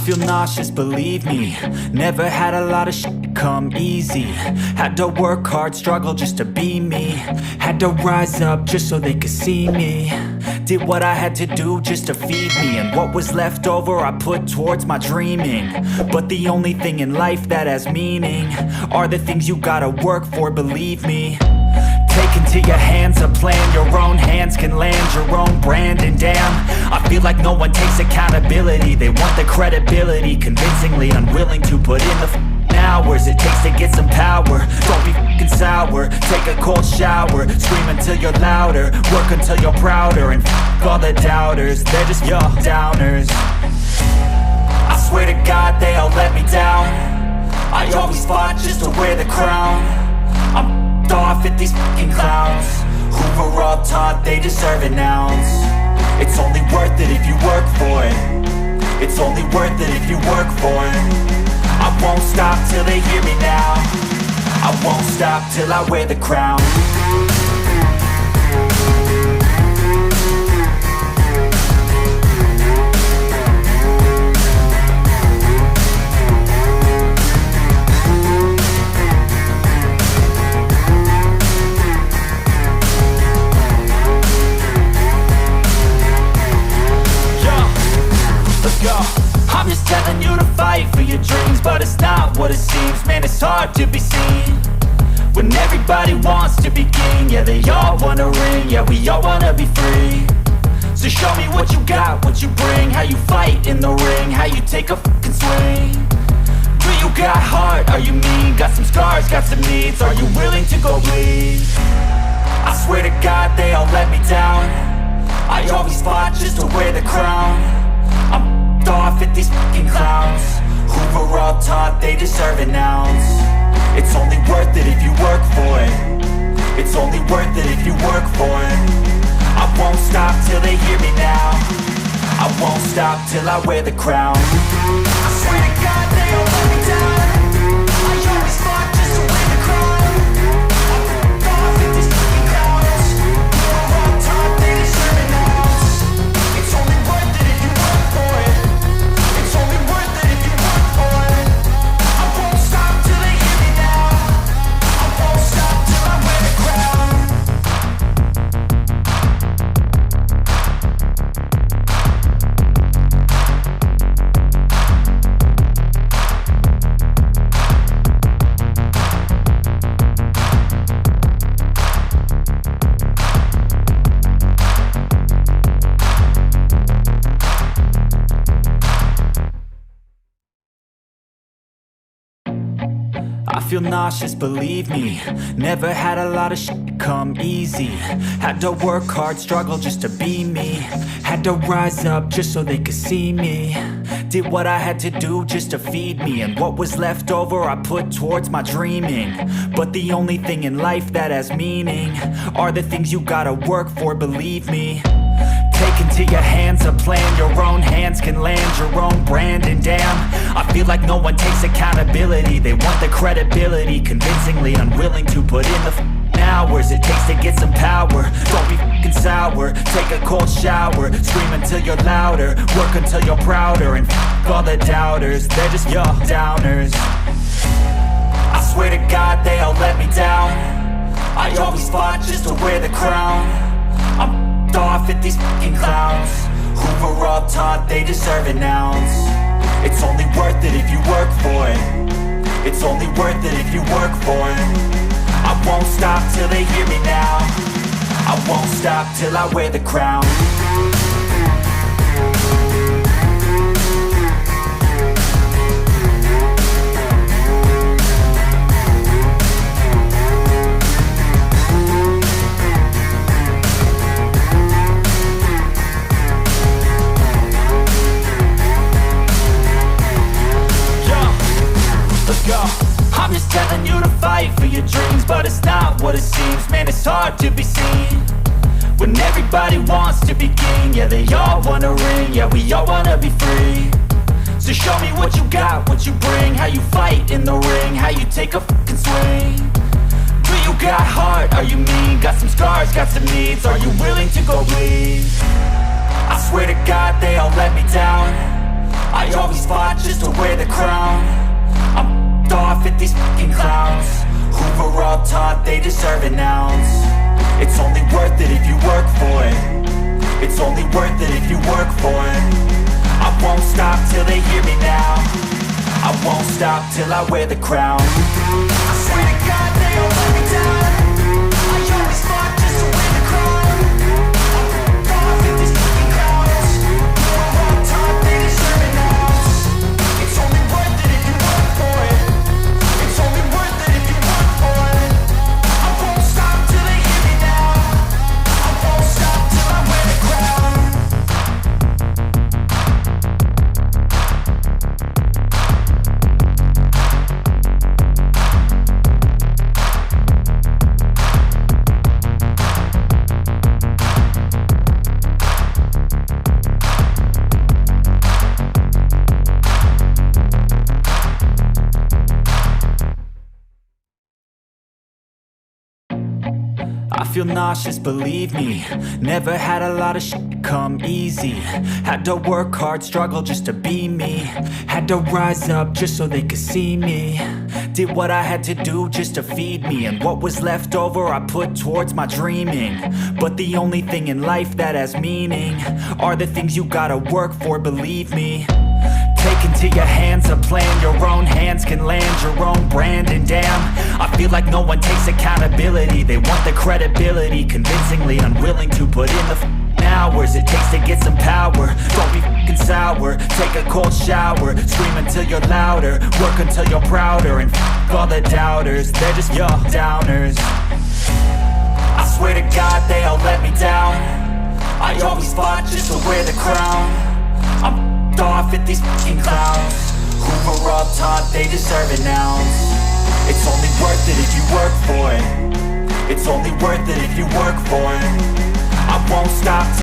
feel nauseous, believe me. Never had a lot of shit come easy. Had to work hard, struggle just to be me. Had to rise up just so they could see me. Did what I had to do just to feed me. And what was left over I put towards my dreaming. But the only thing in life that has meaning are the things you gotta work for, believe me. Take into your hands a plan. Your own hands can land your own brand. And damn, I feel like no one takes accountability. They want the credibility, convincingly unwilling to put in the hours it takes to get some power. Don't be f***ing sour. Take a cold shower. Scream until you're louder. Work until you're prouder. And f*** all the doubters, they're just your downers. I swear to God they all let me down. I always fought just to wear the crown. I'm off at these fucking clowns who were all taught they deserve an ounce. It's only worth it if you work for it. It's only worth it if you work for it. I won't stop till they hear me now. I won't stop till I wear the crown. I'm just telling you to fight for your dreams, but it's not what it seems. Man, it's hard to be seen when everybody wants to be king. Yeah, they all wanna ring, yeah, we all wanna be free. So show me what you got, what you bring. How you fight in the ring, how you take a fucking swing. Do you got heart, are you mean? Got some scars, got some needs, are you willing to go bleed? I swear to God they all let me down. I always fought just to wear the crown. I'm off at these fucking clowns who were all taught they deserve an ounce. It's only worth it if you work for it. It's only worth it if you work for it. I won't stop till they hear me now. I won't stop till I wear the crown. I swear to God they all let me down. I always fought just to wear the crown. I'm off at these fucking clowns who were all taught they deserve an ounce. It's only worth it if you work for it. It's only worth it if you work for it. I won't stop till they hear me now. I won't stop till I wear the crown. I feel nauseous, believe me. Never had a lot of shit come easy. Had to work hard, struggle just to be me. Had to rise up just so they could see me. Did what I had to do just to feed me. And what was left over I put towards my dreaming. But the only thing in life that has meaning are the things you gotta work for, believe me. Take into your hands a plan. Your own hands can land your own brand. And damn, I feel like no one takes accountability. They want the credibility, convincingly unwilling to put in the hours it takes to get some power. Don't be f***ing sour. Take a cold shower. Scream until you're louder. Work until you're prouder. And f*** all the doubters, they're just your downers. I swear to God they all let me down. I always fought just to wear the crown. I'm off at these fucking clowns who were all taught they deserve an ounce. It's only worth it if you work for it. It's only worth it if you work for it. I won't stop till they hear me now. I won't stop till I wear the crown. I'm just telling you to fight for your dreams, but it's not what it seems. Man, it's hard to be seen when everybody wants to be king. Yeah, they all wanna ring, yeah, we all wanna be free. So show me what you got, what you bring. How you fight in the ring, how you take a fucking swing. Do you got heart, are you mean? Got some scars, got some needs, are you willing to go bleed? I swear to God they all let me down. I always fought just to wear the crown. I'm off at these fucking clowns who were all taught they deserve an ounce. It's only worth it if you work for it. It's only worth it if you work for it. I won't stop till they hear me now. I won't stop till I wear the crown. I swear to God they all let me down. I always fought just to wear the crown. I'm off at these fucking clowns who were all taught they deserve an ounce. It's only worth it if you work for it. It's only worth it if you work for it. I won't stop till they hear me now. I won't stop till I wear the crown. I feel nauseous, believe me. Never had a lot of shit come easy. Had to work hard, struggle just to be me. Had to rise up just so they could see me. Did what I had to do just to feed me. And what was left over I put towards my dreaming. But the only thing in life that has meaning are the things you gotta work for, believe me. Take into your hands a plan. Your own hands can land your own brand. And damn, I feel like no one takes accountability. They want the credibility, convincingly unwilling to put in the hours it takes to get some power. Don't be f***ing sour. Take a cold shower. Scream until you're louder. Work until you're prouder. And f*** all the doubters, they're just your downers. I swear to God they all let me down. I always fought just to wear the crown. I'm off at these fucking clowns who were all taught they deserve an ounce. It's only worth it if you work for it. It's only worth it if you work for it. I won't stop